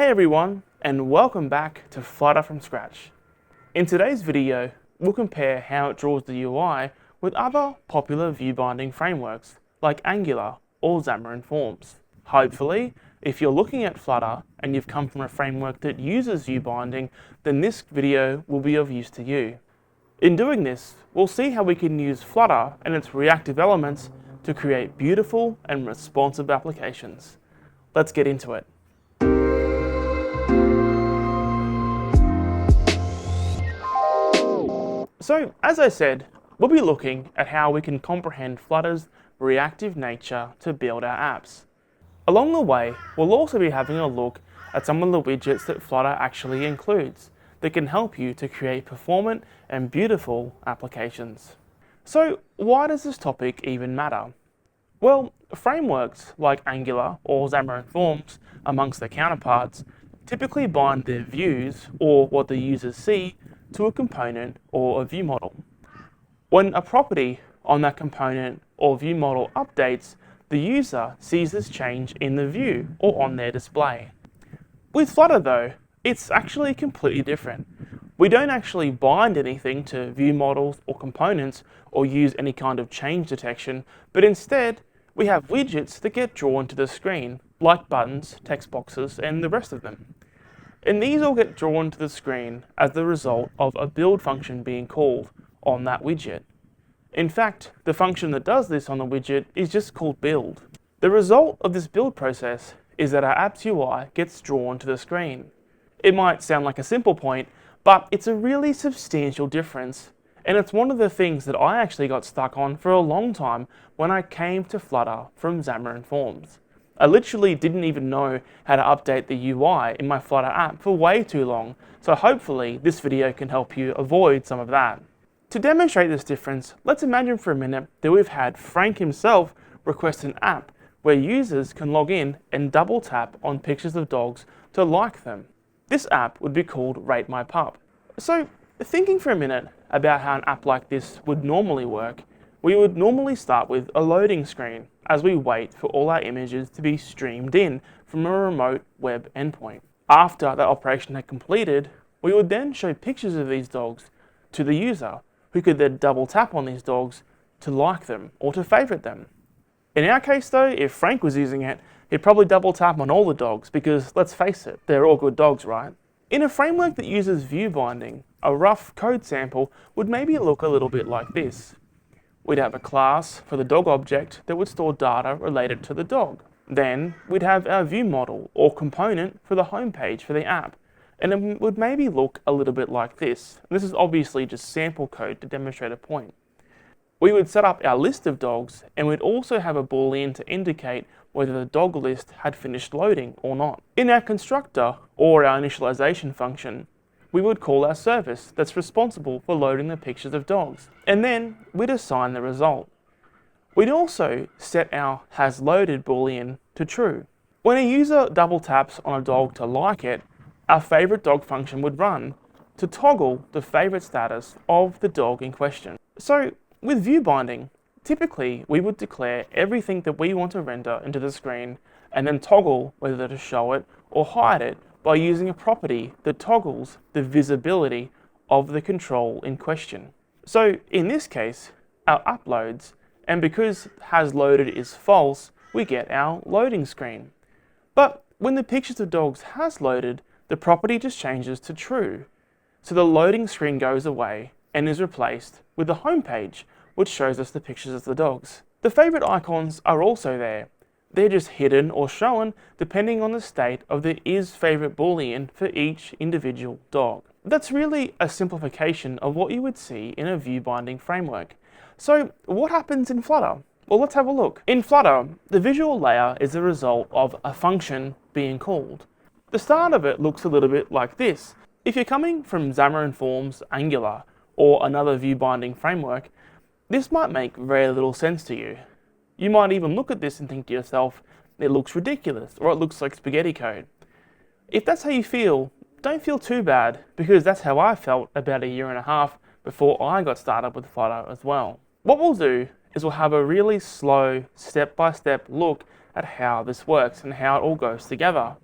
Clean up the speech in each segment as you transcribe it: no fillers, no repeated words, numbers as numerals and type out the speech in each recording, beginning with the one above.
Hey everyone, and welcome back to Flutter from scratch. In today's video, we'll compare how it draws the UI with other popular view binding frameworks like Angular or Xamarin Forms. Hopefully, if you're looking at Flutter and you've come from a framework that uses view binding, then this video will be of use to you. In doing this, we'll see how we can use Flutter and its reactive elements to create beautiful and responsive applications. Let's get into it. So, as I said, we'll be looking at how we can comprehend Flutter's reactive nature to build our apps. Along the way, we'll also be having a look at some of the widgets that Flutter actually includes that can help you to create performant and beautiful applications. So, why does this topic even matter? Well, frameworks like Angular or Xamarin Forms, amongst their counterparts, typically bind their views, or what the users see, to a component or a view model. When a property on that component or view model updates, the user sees this change in the view or on their display. With Flutter though, it's actually completely different. We don't actually bind anything to view models or components or use any kind of change detection, but instead we have widgets that get drawn to the screen, like buttons, text boxes, and the rest of them. And these all get drawn to the screen as the result of a build function being called on that widget. In fact, the function that does this on the widget is just called build. The result of this build process is that our app's UI gets drawn to the screen. It might sound like a simple point, but it's a really substantial difference, and it's one of the things that I actually got stuck on for a long time when I came to Flutter from Xamarin Forms. I literally didn't even know how to update the UI in my Flutter app for way too long, so hopefully this video can help you avoid some of that. To demonstrate this difference, let's imagine for a minute that we've had Frank himself request an app where users can log in and double tap on pictures of dogs to like them. This app would be called Rate My Pup. So, thinking for a minute about how an app like this would normally work, we would normally start with a loading screen as we wait for all our images to be streamed in from a remote web endpoint. After that operation had completed, we would then show pictures of these dogs to the user, who could then double tap on these dogs to like them or to favorite them. In our case though, if Frank was using it, he'd probably double tap on all the dogs because, let's face it, they're all good dogs, right? In a framework that uses view binding, a rough code sample would maybe look a little bit like this. We'd have a class for the dog object that would store data related to the dog. Then we'd have our view model or component for the home page for the app. And it would maybe look a little bit like this. This is obviously just sample code to demonstrate a point. We would set up our list of dogs, and we'd also have a boolean to indicate whether the dog list had finished loading or not. In our constructor or our initialization function, we would call our service that's responsible for loading the pictures of dogs, and then we'd assign the result. We'd also set our hasLoaded boolean to true. When a user double taps on a dog to like it, our favorite dog function would run to toggle the favorite status of the dog in question. So with view binding, typically we would declare everything that we want to render into the screen and then toggle whether to show it or hide it by using a property that toggles the visibility of the control in question. So in this case, our uploads, and because hasLoaded is false, we get our loading screen. But when the pictures of dogs hasLoaded, the property just changes to true. So the loading screen goes away and is replaced with the home page, which shows us the pictures of the dogs. The favorite icons are also there. They're just hidden or shown depending on the state of the isFavorite boolean for each individual dog. That's really a simplification of what you would see in a view binding framework. So what happens in Flutter? Well, let's have a look. In Flutter, the visual layer is the result of a function being called. The start of it looks a little bit like this. If you're coming from Xamarin Forms, Angular, or another view binding framework, this might make very little sense to you. You might even look at this and think to yourself, it looks ridiculous, or it looks like spaghetti code. If that's how you feel, don't feel too bad, because that's how I felt about a year and a half before I got started with Flutter as well. What we'll do is we'll have a really slow, step-by-step look at how this works and how it all goes together.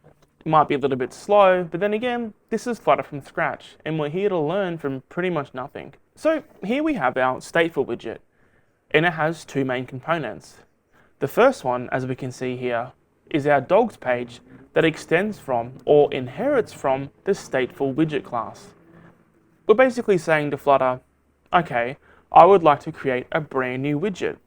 It might be a little bit slow, but then again, this is Flutter from scratch, and we're here to learn from pretty much nothing. So here we have our stateful widget, and it has two main components. The first one, as we can see here, is our dogs page that extends from or inherits from the stateful widget class. We're basically saying to Flutter, okay, I would like to create a brand new widget,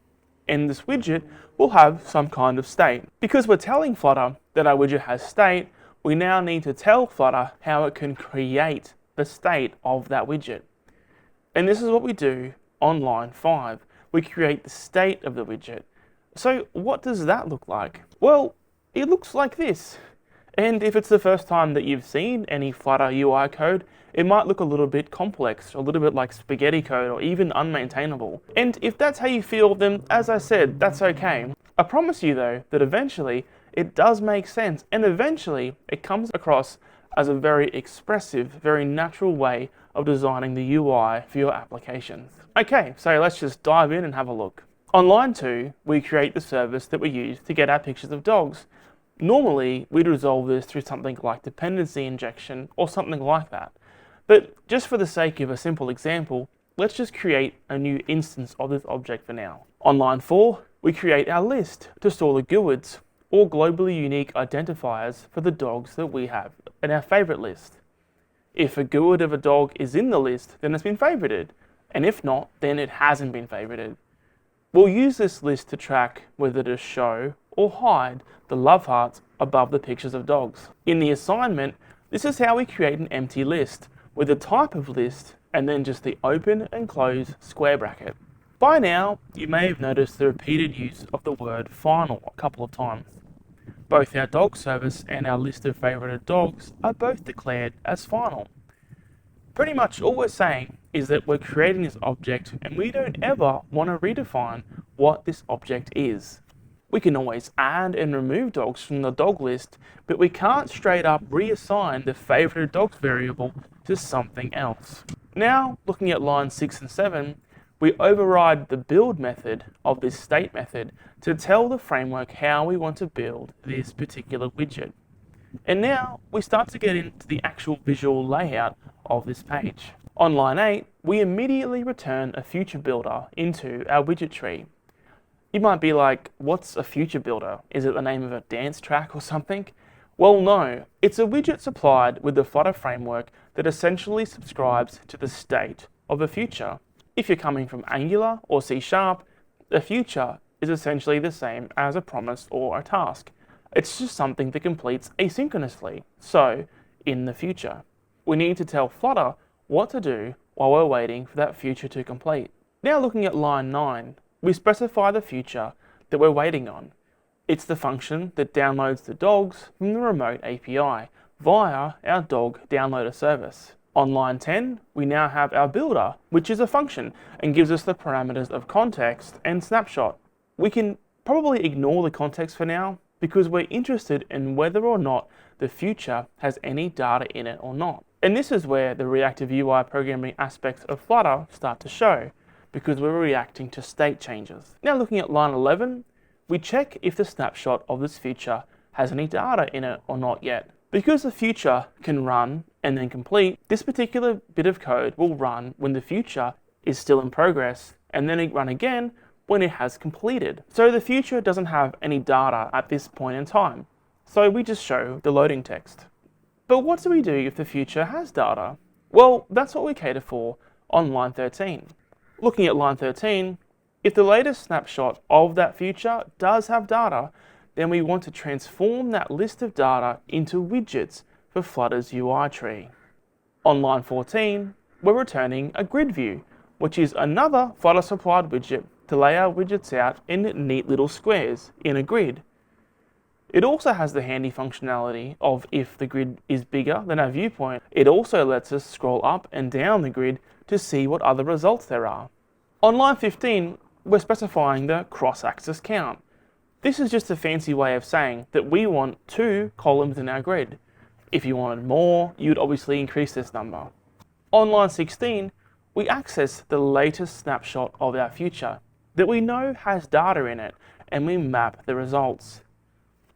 and this widget will have some kind of state. Because we're telling Flutter that our widget has state, we now need to tell Flutter how it can create the state of that widget. And this is what we do on line 5. We create the state of the widget. So what does that look like? Well, it looks like this. And if it's the first time that you've seen any Flutter UI code, it might look a little bit complex, a little bit like spaghetti code, or even unmaintainable. And if that's how you feel, then as I said, that's okay. I promise you though, that eventually it does make sense, and eventually it comes across as a very expressive, very natural way of designing the UI for your applications. Okay, so let's just dive in and have a look. On line 2, we create the service that we use to get our pictures of dogs. Normally, we'd resolve this through something like dependency injection or something like that. But just for the sake of a simple example, let's just create a new instance of this object for now. On line 4, we create our list to store the GUIDs, or globally unique identifiers, for the dogs that we have in our favorite list. If a GUID of a dog is in the list, then it's been favorited, and if not, then it hasn't been favorited. We'll use this list to track whether to show or hide the love hearts above the pictures of dogs. In the assignment, this is how we create an empty list with a type of list and then just the open and close square bracket. By now, you may have noticed the repeated use of the word final a couple of times. Both our dog service and our list of favorited dogs are both declared as final. Pretty much all we're saying is that we're creating this object and we don't ever want to redefine what this object is. We can always add and remove dogs from the dog list, but we can't straight up reassign the favorited dogs variable to something else. Now, looking at lines 6 and 7, we override the build method of this state method to tell the framework how we want to build this particular widget. And now we start to get into the actual visual layout of this page. On line 8, we immediately return a FutureBuilder into our widget tree. You might be like, what's a FutureBuilder? Is it the name of a dance track or something? Well, no, it's a widget supplied with the Flutter framework that essentially subscribes to the state of a future. If you're coming from Angular or C#, a future is essentially the same as a promise or a task. It's just something that completes asynchronously, so in the future. We need to tell Flutter what to do while we're waiting for that future to complete. Now looking at line 9, we specify the future that we're waiting on. It's the function that downloads the dogs from the remote API via our dog downloader service. On line 10, we now have our builder, which is a function and gives us the parameters of context and snapshot. We can probably ignore the context for now because we're interested in whether or not the future has any data in it or not. And this is where the reactive UI programming aspects of Flutter start to show, because we're reacting to state changes. Now looking at line 11, we check if the snapshot of this feature has any data in it or not yet. Because the future can run and then complete, this particular bit of code will run when the future is still in progress, and then it run again when it has completed. So the future doesn't have any data at this point in time. So we just show the loading text. But what do we do if the future has data? Well, that's what we cater for on line 13. Looking at line 13, if the latest snapshot of that future does have data, then we want to transform that list of data into widgets for Flutter's UI tree. On line 14, we're returning a GridView, which is another Flutter supplied widget to lay our widgets out in neat little squares in a grid. It also has the handy functionality of if the grid is bigger than our viewpoint, it also lets us scroll up and down the grid to see what other results there are. On line 15, we're specifying the cross-axis count. This is just a fancy way of saying that we want 2 columns in our grid. If you wanted more, you'd obviously increase this number. On line 16, we access the latest snapshot of our future that we know has data in it, and we map the results.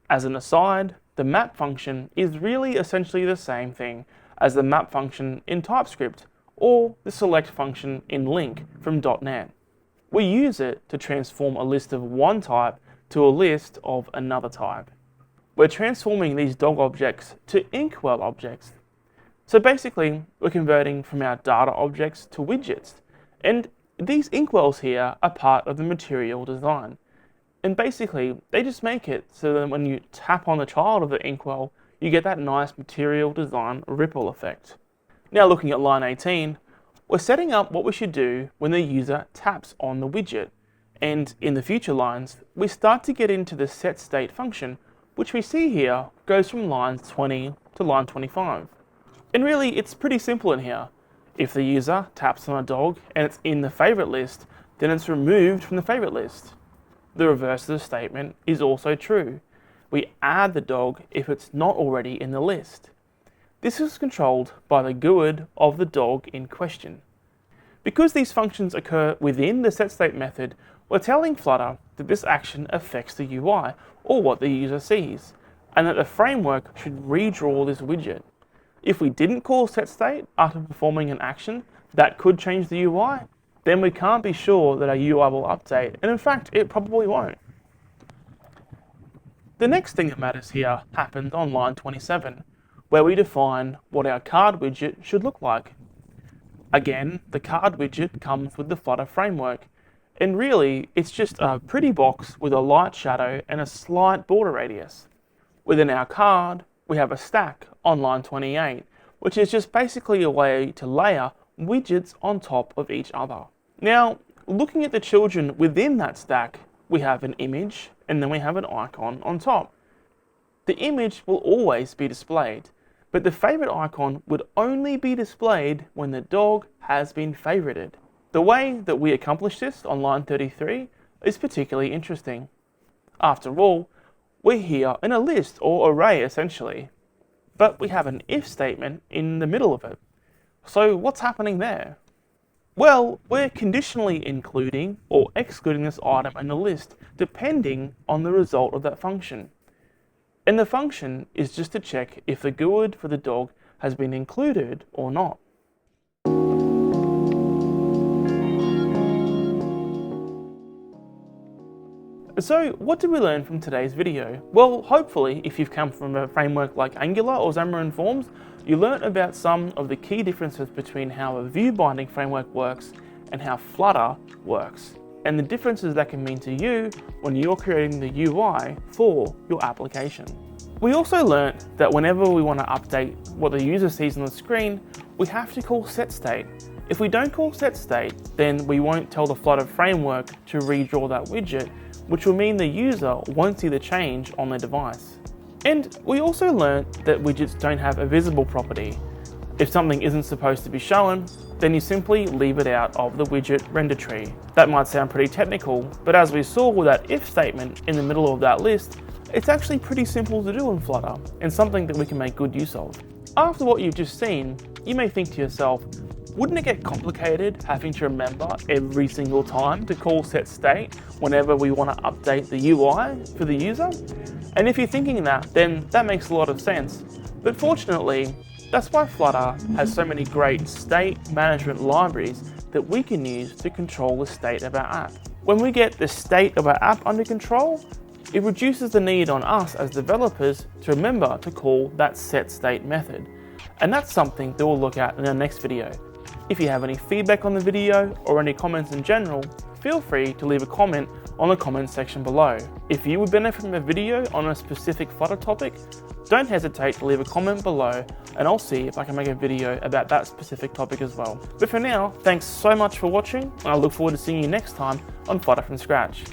As an aside, the map function is really essentially the same thing as the map function in TypeScript or the select function in Link from .NET. We use it to transform a list of one type to a list of another type. We're transforming these dog objects to InkWell objects. So basically, we're converting from our data objects to widgets. And these InkWells here are part of the material design. And basically, they just make it so that when you tap on the child of the InkWell, you get that nice material design ripple effect. Now looking at line 18, we're setting up what we should do when the user taps on the widget. And in the future lines, we start to get into the setState function, which we see here goes from line 20 to line 25. And really, it's pretty simple in here. If the user taps on a dog and it's in the favorite list, then it's removed from the favorite list. The reverse of the statement is also true. We add the dog if it's not already in the list. This is controlled by the GUID of the dog in question. Because these functions occur within the setState method, we're telling Flutter that this action affects the UI, or what the user sees, and that the framework should redraw this widget. If we didn't call setState after performing an action that could change the UI, then we can't be sure that our UI will update, and in fact, it probably won't. The next thing that matters here happened on line 27, where we define what our card widget should look like. Again, the card widget comes with the Flutter framework, and really, it's just a pretty box with a light shadow and a slight border radius. Within our card, we have a stack on line 28, which is just basically a way to layer widgets on top of each other. Now, looking at the children within that stack, we have an image and then we have an icon on top. The image will always be displayed, but the favorite icon would only be displayed when the dog has been favorited. The way that we accomplish this on line 33 is particularly interesting. After all, we're here in a list or array essentially, but we have an if statement in the middle of it. So what's happening there? Well, we're conditionally including or excluding this item in the list depending on the result of that function. And the function is just to check if the GUID for the dog has been included or not. So what did we learn from today's video? Well, hopefully, if you've come from a framework like Angular or Xamarin Forms, you learnt about some of the key differences between how a view binding framework works and how Flutter works, and the differences that can mean to you when you're creating the UI for your application. We also learnt that whenever we want to update what the user sees on the screen, we have to call setState. If we don't call setState, then we won't tell the Flutter framework to redraw that widget, which will mean the user won't see the change on their device. And we also learned that widgets don't have a visible property. If something isn't supposed to be shown, then you simply leave it out of the widget render tree. That might sound pretty technical, but as we saw with that if statement in the middle of that list, it's actually pretty simple to do in Flutter, and something that we can make good use of. After what you've just seen, you may think to yourself, wouldn't it get complicated having to remember every single time to call setState whenever we want to update the UI for the user? And if you're thinking that, then that makes a lot of sense. But fortunately, that's why Flutter has so many great state management libraries that we can use to control the state of our app. When we get the state of our app under control, it reduces the need on us as developers to remember to call that setState method. And that's something that we'll look at in our next video. If you have any feedback on the video or any comments in general, feel free to leave a comment on the comments section below. If you would benefit from a video on a specific Flutter topic, don't hesitate to leave a comment below and I'll see if I can make a video about that specific topic as well. But for now, thanks so much for watching and I look forward to seeing you next time on Flutter from Scratch.